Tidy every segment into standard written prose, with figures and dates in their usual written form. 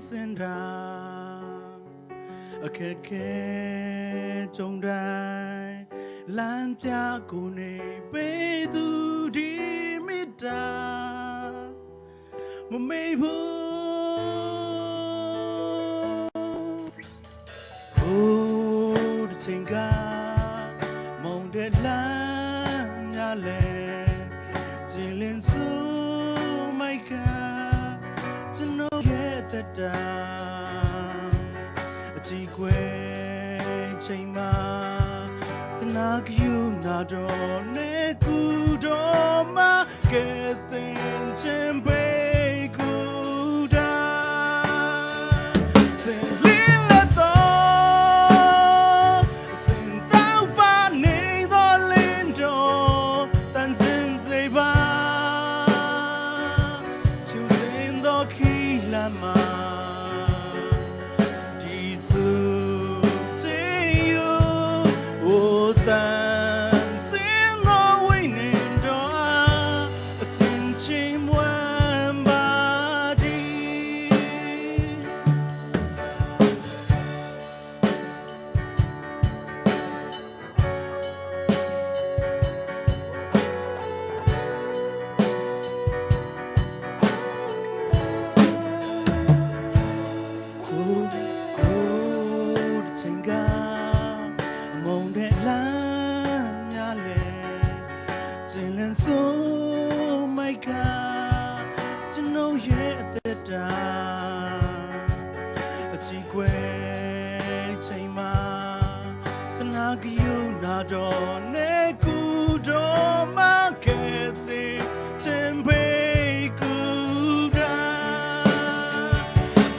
စင်တာအခက်ခဲကြုံတိုင်းလမ်းပြကိုနေပေးသူဒီမေတ္တာမမေ့ဘူးဟိုးတစ်ချိန်ကမုံတဲ့လမ်းများလဲကျင်လင်းစို့မိုက်ကကျွန်တော်ရဲ့သက်တာအကြည့်ခွဲချိန်မှာတနာကယူနာတော့နဲ့ကူတော့မှကဲတင်ချင်ပေကူတာစင်လင်းလက်တော့စင်တောက်ပါနေတော့လင်းတော့တန်စင်စေပါဖြူစင်တော့ခီလာမှာဆိုမိုက်ကကျွန်တော်ရဲ့အသက်တာအကြည့်ခွဲချိန်မှာတနာကယူနာတော့နဲ့ကူတော့မှကဲသေးချင်ပေကူတာ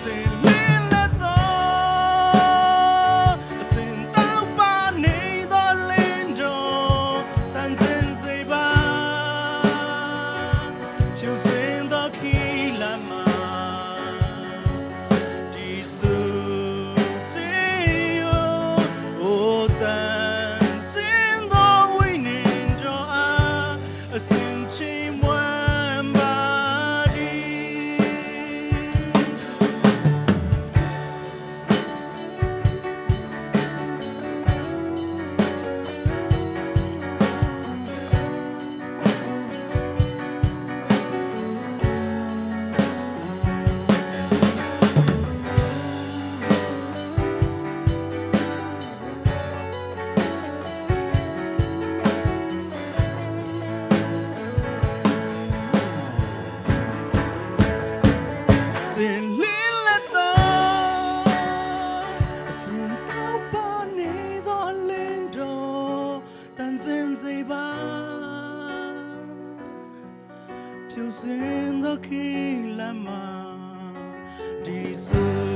စင်လင်းလက်တော့စင်တောက်ပါနေတော့လင်းတော့တန်စင်စေပါဖြူစင်သောခီလမ်းမှာဒီဆို